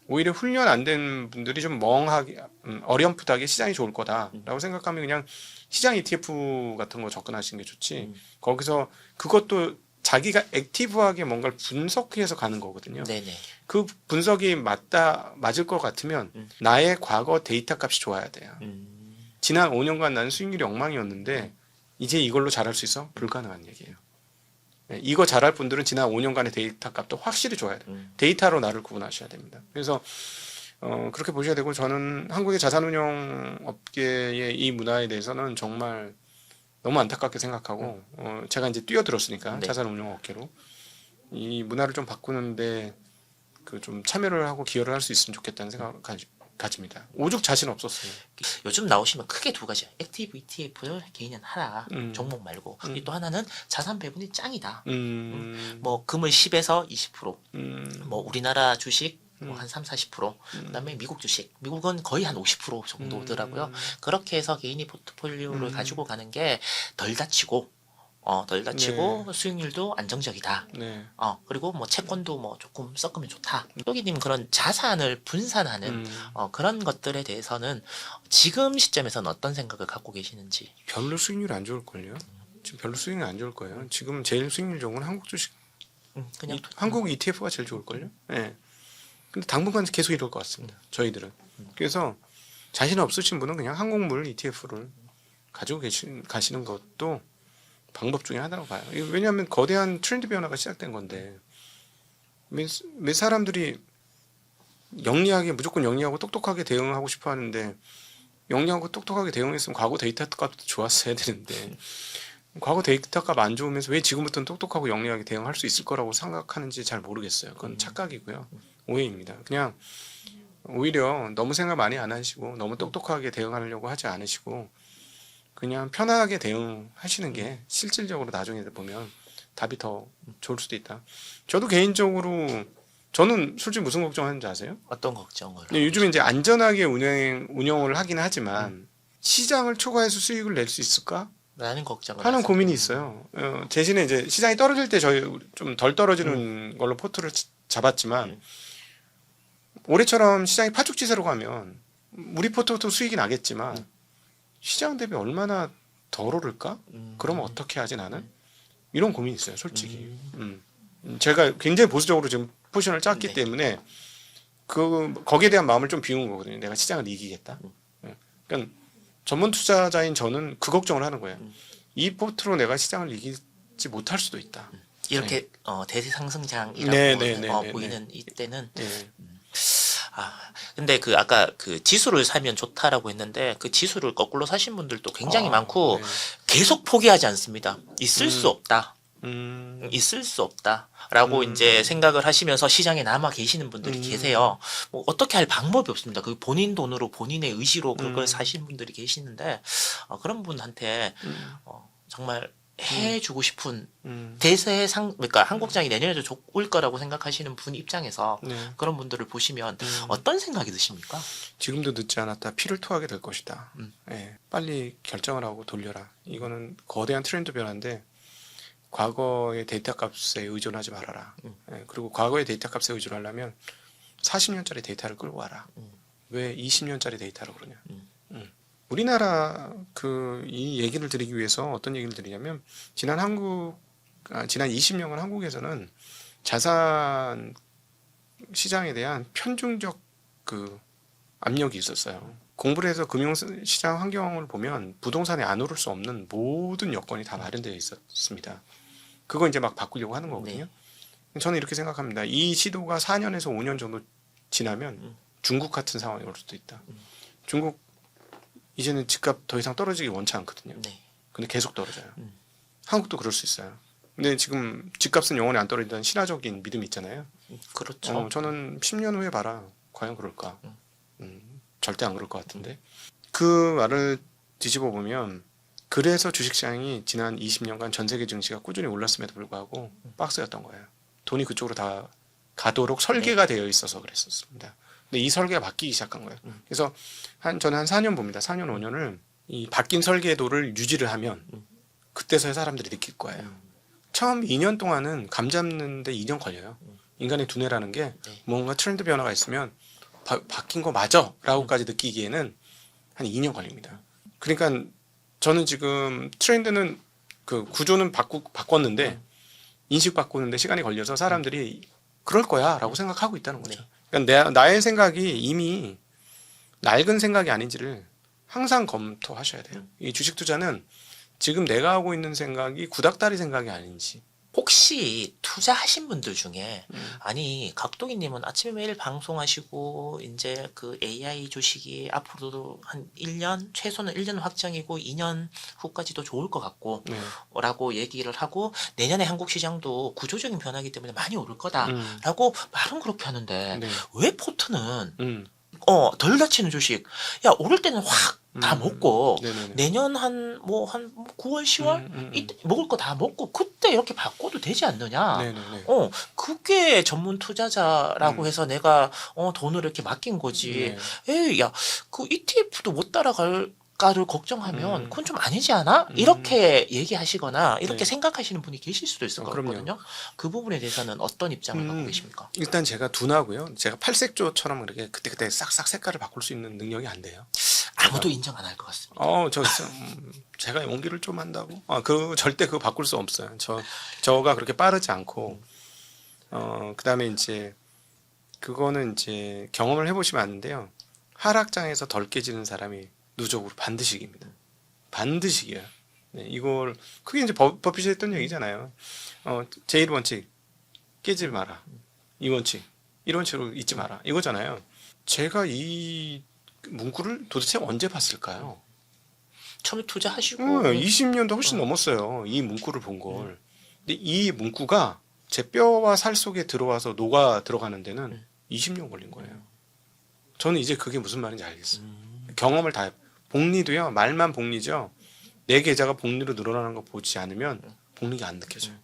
오히려 훈련 안 된 분들이 좀 멍하게 어렴풋하게 시장이 좋을 거다라고 생각하면 그냥 시장 ETF 같은 거 접근하시는 게 좋지. 거기서 그것도 자기가 액티브하게 뭔가를 분석해서 가는 거거든요. 네네. 그 분석이 맞을 것 같으면 나의 과거 데이터 값이 좋아야 돼요. 지난 5년간 나는 수익률이 엉망이었는데 이제 이걸로 잘할 수 있어? 불가능한 얘기예요. 이거 잘할 분들은 지난 5년간의 데이터 값도 확실히 좋아야 돼요. 데이터로 나를 구분하셔야 됩니다. 그래서 그렇게 보셔야 되고 저는 한국의 자산운용 업계의 이 문화에 대해서는 정말 너무 안타깝게 생각하고 제가 이제 뛰어들었으니까 네. 자산운용 업계로 이 문화를 좀 바꾸는데 그 좀 참여를 하고 기여를 할 수 있으면 좋겠다는 생각을 가집니다. 오죽 자신 없었어요. 요즘 나오시면 크게 두 가지. 액티브 ETF를 개인은 하라. 음. 종목 말고. 또 하나는 자산 배분이 짱이다. 음. 뭐 금을 10에서 20%. 음. 뭐 우리나라 주식 뭐한 3, 40%. 그다음에 미국 주식. 미국은 거의 한 50% 정도더라고요. 그렇게 해서 개인이 포트폴리오를 가지고 가는 게 덜 다치고 덜 다치고 수익률도 안정적이다. 네. 그리고 뭐 채권도 뭐 조금 섞으면 좋다. 또기님 그런 자산을 분산하는 그런 것들에 대해서는 지금 시점에서는 어떤 생각을 갖고 계시는지. 별로 수익률 안 좋을걸요. 지금 별로 수익률 안 좋을 거예요. 지금 제일 수익률 좋은 건 한국 주식, 그냥 한국 ETF가 제일 좋을걸요. 네. 근데 당분간 계속 이럴 것 같습니다. 저희들은. 그래서 자신 없으신 분은 그냥 한국물 ETF를 가지고 가시는 것도 방법 중에 하나라고 봐요. 왜냐하면 거대한 트렌드 변화가 시작된 건데 몇 사람들이 영리하게 무조건 영리하고 똑똑하게 대응하고 싶어 하는데 영리하고 똑똑하게 대응했으면 과거 데이터 값도 좋았어야 되는데 과거 데이터 값 안 좋으면서 왜 지금부터는 똑똑하고 영리하게 대응할 수 있을 거라고 생각하는지 잘 모르겠어요. 그건 착각이고요. 오해입니다. 그냥 오히려 너무 생각 많이 안 하시고 너무 똑똑하게 대응하려고 하지 않으시고 그냥 편하게 대응하시는 게 실질적으로 나중에 보면 답이 더 좋을 수도 있다. 저도 개인적으로 저는 솔직히 무슨 걱정하는지 아세요? 어떤 걱정을? 요즘에 이제 안전하게 운영을 하긴 하지만 시장을 초과해서 수익을 낼 수 있을까? 라는 걱정을 하는 하세요. 고민이 있어요. 대신에 이제 시장이 떨어질 때 저희 좀 덜 떨어지는 걸로 포트를 잡았지만 올해처럼 시장이 파죽지세로 가면 우리 포트도 수익이 나겠지만 시장 대비 얼마나 덜 오를까? 그러면 어떻게 하지 나는? 이런 고민이 있어요, 솔직히. 제가 굉장히 보수적으로 지금 포지션을 짰기 네. 때문에 거기에 대한 마음을 좀 비운 거거든요. 내가 시장을 이기겠다. 그러니까 전문 투자자인 저는 그 걱정을 하는 거예요. 이 포트로 내가 시장을 이기지 못할 수도 있다. 이렇게 대세 상승장이라고 네. 보이는 이때는 네. 근데 아까 지수를 사면 좋다라고 했는데 그 지수를 거꾸로 사신 분들도 굉장히 많고 네. 계속 포기하지 않습니다. 있을 수 없다. 있을 수 없다라고 이제 생각을 하시면서 시장에 남아 계시는 분들이 계세요. 뭐 어떻게 할 방법이 없습니다. 그 본인 돈으로 본인의 의지로 그걸 사신 분들이 계시는데 그런 분한테 정말 해주고 싶은 대세 그러니까 한국장이 내년에도 좋을 거라고 생각하시는 분 입장에서 네. 그런 분들을 보시면 어떤 생각이 드십니까? 지금도 늦지 않았다. 피를 토하게 될 것이다. 예, 빨리 결정을 하고 돌려라. 이거는 거대한 트렌드 변화인데 과거의 데이터 값에 의존하지 말아라. 예, 그리고 과거의 데이터 값에 의존하려면 40년짜리 데이터를 끌고 와라. 왜 20년짜리 데이터로 그러냐. 우리나라 이 얘기를 드리기 위해서 어떤 얘기를 드리냐면 지난 20년간 한국에서는 자산 시장에 대한 편중적 압력이 있었어요. 공부를 해서 금융시장 환경을 보면 부동산에 안 오를 수 없는 모든 여건이 다 마련되어 있었습니다. 그거 이제 막 바꾸려고 하는 거거든요. 저는 이렇게 생각합니다. 이 시도가 4년에서 5년 정도 지나면 중국 같은 상황이 올 수도 있다. 중국 이제는 집값 더 이상 떨어지기 원치 않거든요. 근데 계속 떨어져요. 한국도 그럴 수 있어요. 근데 지금 집값은 영원히 안 떨어진다는 신화적인 믿음이 있잖아요. 그렇죠. 저는 10년 후에 봐라. 과연 그럴까? 절대 안 그럴 것 같은데. 그 말을 뒤집어 보면 그래서 주식시장이 지난 20년간 전 세계 증시가 꾸준히 올랐음에도 불구하고 박스였던 거예요. 돈이 그쪽으로 다 가도록 설계가 되어 있어서 그랬었습니다. 근데 이 설계가 바뀌기 시작한 거예요. 그래서 저는 한 4년 봅니다. 4년 5년을 이 바뀐 설계도를 유지를 하면 그때서야 사람들이 느낄 거예요. 처음 2년 동안은 감 잡는데 2년 걸려요. 인간의 두뇌라는 게 뭔가 트렌드 변화가 있으면 바뀐 거 맞아? 라고까지 느끼기에는 한 2년 걸립니다. 그러니까 저는 지금 트렌드는 구조는 바꿨는데 인식 바꾸는데 시간이 걸려서 사람들이 그럴 거야 라고 생각하고 있다는 거죠. 그러니까 나의 생각이 이미 낡은 생각이 아닌지를 항상 검토하셔야 돼요. 이 주식 투자는 지금 내가 하고 있는 생각이 구닥다리 생각이 아닌지. 혹시 투자하신 분들 중에 아니 각도기님은 아침에 매일 방송하시고 이제 AI 주식이 앞으로도 한 1년 최소는 1년 확정이고 2년 후까지도 좋을 것 같고 라고 얘기를 하고 내년에 한국 시장도 구조적인 변화이기 때문에 많이 오를 거다라고 말은 그렇게 하는데 왜 포트는 덜 다치는 주식. 야, 오를 때는 확 다 먹고, 네네네. 내년 한 9월, 10월? 이때 먹을 거 다 먹고, 그때 이렇게 바꿔도 되지 않느냐? 네네네. 그게 전문 투자자라고 음. 해서 내가, 돈을 이렇게 맡긴 거지. 네. 에이, 야, 그 ETF도 못 따라갈까를 걱정하면, 그건 좀 아니지 않아? 음. 이렇게 얘기하시거나, 이렇게 네. 생각하시는 분이 계실 수도 있을 것 그럼요. 같거든요. 그 부분에 대해서는 어떤 입장을 갖고 계십니까? 일단 제가 둔하고요. 제가 팔색조처럼 그렇게 그때그때 싹싹 색깔을 바꿀 수 있는 능력이 안 돼요. 아무도 인정 안 할 것 같습니다. 제가 용기를 좀 한다고? 절대 그거 바꿀 수 없어요. 저가 그렇게 빠르지 않고, 그다음에 이제 그거는 이제 경험을 해보시면 아는데요. 하락장에서 덜 깨지는 사람이 누적으로 반드시 이깁니다. 반드시 이겨요. 네, 이걸 그게 이제 버핏이 했던 얘기잖아요. 제1원칙 깨지 마라. 2원칙 1원칙으로 잊지 마라. 이거잖아요. 제가 이 문구를 도대체 언제 봤을까요? 처음에 투자하시고 20년도 훨씬 넘었어요. 이 문구를 본 걸. 근데 이 문구가 제 뼈와 살 속에 들어와서 녹아 들어가는 데는 20년 걸린 거예요. 저는 이제 그게 무슨 말인지 알겠어요. 경험을 다 복리도요. 말만 복리죠. 내 계좌가 복리로 늘어나는 거 보지 않으면 복리가 안 느껴져요.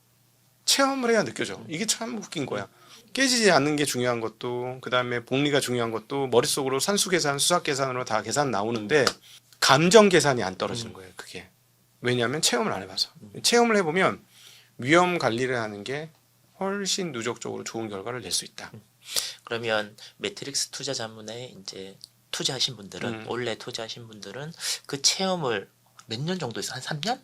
체험을 해야 느껴져. 이게 참 웃긴 거야. 깨지지 않는 게 중요한 것도, 그 다음에 복리가 중요한 것도 머릿속으로 산수 계산, 수학 계산으로 다 계산 나오는데 감정 계산이 안 떨어지는 거예요. 그게. 왜냐하면 체험을 안 해봐서. 체험을 해보면 위험 관리를 하는 게 훨씬 누적적으로 좋은 결과를 낼 수 있다. 그러면 매트릭스 투자자문에 이제 투자하신 분들은 원래 투자하신 분들은 그 체험을 몇 년 정도 했어요? 한 3년?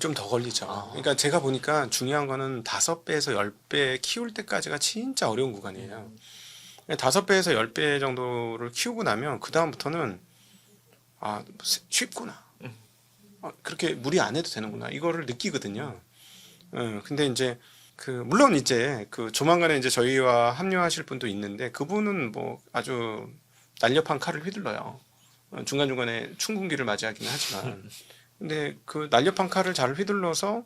좀 더 걸리죠. 그러니까 제가 보니까 중요한 거는 5배에서 10배 키울 때까지가 진짜 어려운 구간이에요. 5배에서 10배 정도를 키우고 나면 그 다음부터는 쉽구나. 그렇게 무리 안 해도 되는구나. 이거를 느끼거든요. 근데 이제 물론 이제 조만간에 이제 저희와 합류하실 분도 있는데 그분은 뭐 아주 날렵한 칼을 휘둘러요. 중간중간에 충군기를 맞이하기는 하지만. 근데 그 날렵한 칼을 잘 휘둘러서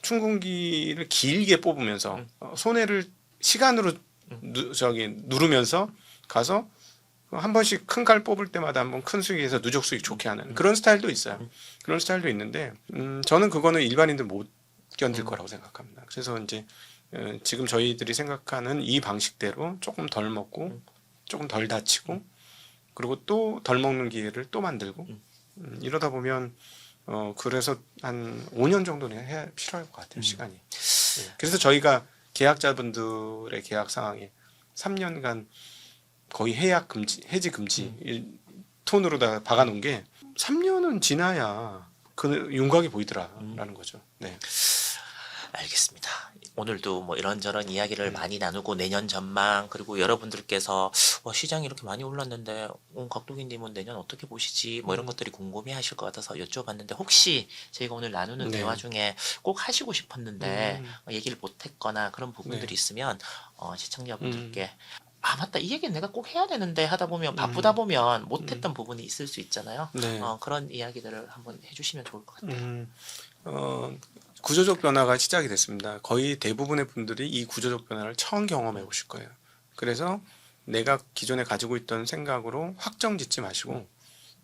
충군기를 길게 뽑으면서 손해를 시간으로 누르면서 가서 한 번씩 큰 칼 뽑을 때마다 한번 큰 수익에서 누적 수익 좋게 하는 그런 스타일도 있어요. 그런 스타일도 있는데 저는 그거는 일반인들 못 견딜 거라고 생각합니다. 그래서 이제 지금 저희들이 생각하는 이 방식대로 조금 덜 먹고 조금 덜 다치고 그리고 또 덜 먹는 기회를 또 만들고 이러다 보면 그래서 한 5년 정도는 필요할 것 같아요. 시간이. 그래서 저희가 계약자분들의 계약 상황에 3년간 거의 해약 금지, 해지 금지 톤으로 다 박아놓은 게 3년은 지나야 그 윤곽이 보이더라라는 거죠. 네. 알겠습니다. 오늘도 뭐 이런저런 이야기를 많이 나누고 내년 전망 그리고 여러분들께서 시장이 이렇게 많이 올랐는데 각도기님은 내년 어떻게 보시지 뭐 이런 것들이 궁금해하실 것 같아서 여쭤봤는데 혹시 저희가 오늘 나누는 네. 대화 중에 꼭 하시고 싶었는데 얘기를 못했거나 그런 부분들이 있으면 시청자분들께 맞다 이 얘기는 내가 꼭 해야 되는데 하다 보면 바쁘다 보면 못했던 부분이 있을 수 있잖아요. 네. 그런 이야기들을 한번 해주시면 좋을 것 같아요. 구조적 변화가 시작이 됐습니다. 거의 대부분의 분들이 이 구조적 변화를 처음 경험해 보실 거예요. 그래서 내가 기존에 가지고 있던 생각으로 확정 짓지 마시고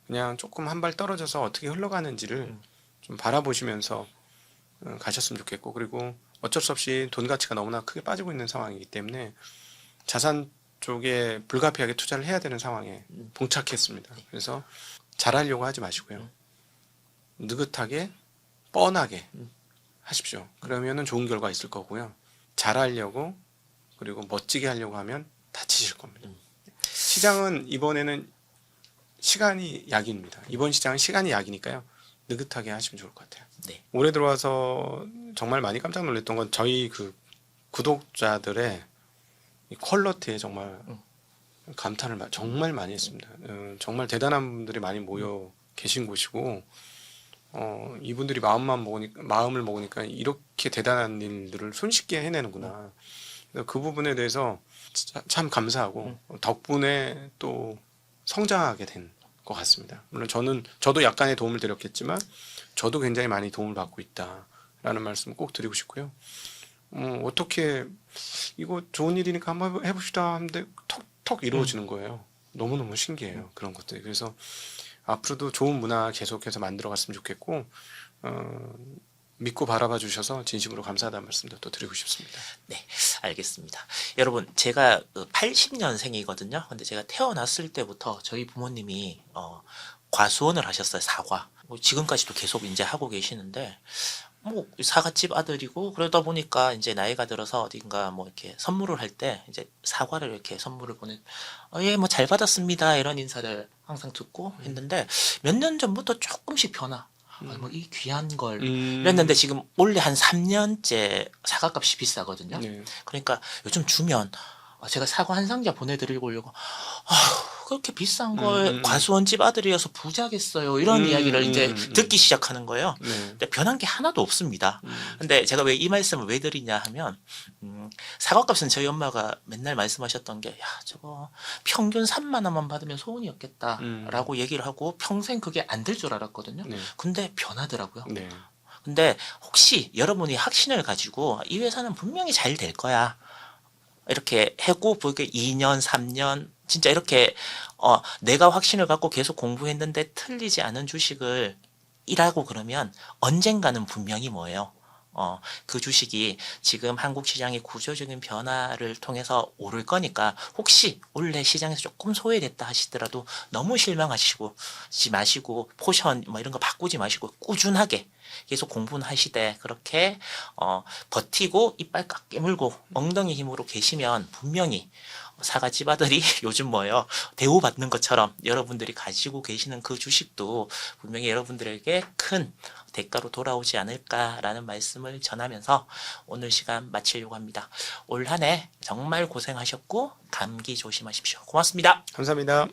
그냥 조금 한 발 떨어져서 어떻게 흘러가는지를 좀 바라보시면서 가셨으면 좋겠고 그리고 어쩔 수 없이 돈 가치가 너무나 크게 빠지고 있는 상황이기 때문에 자산 쪽에 불가피하게 투자를 해야 되는 상황에 봉착했습니다. 그래서 잘하려고 하지 마시고요. 느긋하게 뻔하게 하십시오. 그러면은 좋은 결과 있을 거고요. 잘하려고 그리고 멋지게 하려고 하면 다치실 겁니다. 시장은 이번에는 시간이 약입니다. 이번 시장은 시간이 약이니까요. 느긋하게 하시면 좋을 것 같아요. 네. 올해 들어와서 정말 많이 깜짝 놀랐던 건 저희 구독자들의 이 퀄러티에 정말 감탄을 정말 많이 했습니다. 정말 대단한 분들이 많이 모여 계신 곳이고 이분들이 마음을 먹으니까 이렇게 대단한 일들을 손쉽게 해내는구나. 그 부분에 대해서 참 감사하고 덕분에 또 성장하게 된 것 같습니다. 물론 저도 약간의 도움을 드렸겠지만 저도 굉장히 많이 도움을 받고 있다라는 말씀을 꼭 드리고 싶고요. 어떻게 이거 좋은 일이니까 한번 해봅시다 하는데 톡톡 이루어지는 거예요. 너무너무 신기해요. 그런 것들이. 그래서 앞으로도 좋은 문화 계속해서 만들어 갔으면 좋겠고 믿고 바라봐 주셔서 진심으로 감사하다는 말씀도 또 드리고 싶습니다. 네, 알겠습니다. 여러분, 제가 80년생이거든요. 근데 제가 태어났을 때부터 저희 부모님이 과수원을 하셨어요. 사과. 뭐 지금까지도 계속 이제 하고 계시는데, 뭐 사과집 아들이고 그러다 보니까 이제 나이가 들어서 어딘가 뭐 이렇게 선물을 할 때 이제 사과를 이렇게 선물을 예, 뭐 잘 받았습니다. 이런 인사를 항상 듣고 했는데 몇 년 전부터 조금씩 변화. 뭐 이 귀한 걸 이랬는데 지금 원래 한 3년째 사과값이 비싸거든요. 네. 그러니까 요즘 주면 제가 사과 한 상자 보내드리고 오려고 그렇게 비싼 걸 과수원집 아들이어서 부자겠어요. 이런 이야기를 이제 듣기 시작하는 거예요. 네. 근데 변한 게 하나도 없습니다. 근데 제가 왜 이 말씀을 왜 드리냐 하면 사과값은 저희 엄마가 맨날 말씀하셨던 게 야, 저거 평균 3만 원만 받으면 소원이 없겠다라고 얘기를 하고 평생 그게 안 될 줄 알았거든요. 네. 근데 변하더라고요. 네. 근데 혹시 여러분이 확신을 가지고 이 회사는 분명히 잘 될 거야. 이렇게 해고 그게 2년, 3년 진짜 이렇게 내가 확신을 갖고 계속 공부했는데 틀리지 않은 주식을 일하고 그러면 언젠가는 분명히 뭐예요? 그 주식이 지금 한국 시장의 구조적인 변화를 통해서 오를 거니까 혹시 원래 시장에서 조금 소외됐다 하시더라도 너무 실망하시고 마시고 포션 뭐 이런 거 바꾸지 마시고 꾸준하게 계속 공부는 하시되 그렇게 버티고 이빨 꽉 깨물고 엉덩이 힘으로 계시면 분명히 사과집 아들이 요즘 뭐예요? 대우받는 것처럼 여러분들이 가지고 계시는 그 주식도 분명히 여러분들에게 큰 대가로 돌아오지 않을까라는 말씀을 전하면서 오늘 시간 마치려고 합니다. 올 한 해 정말 고생하셨고 감기 조심하십시오. 고맙습니다. 감사합니다.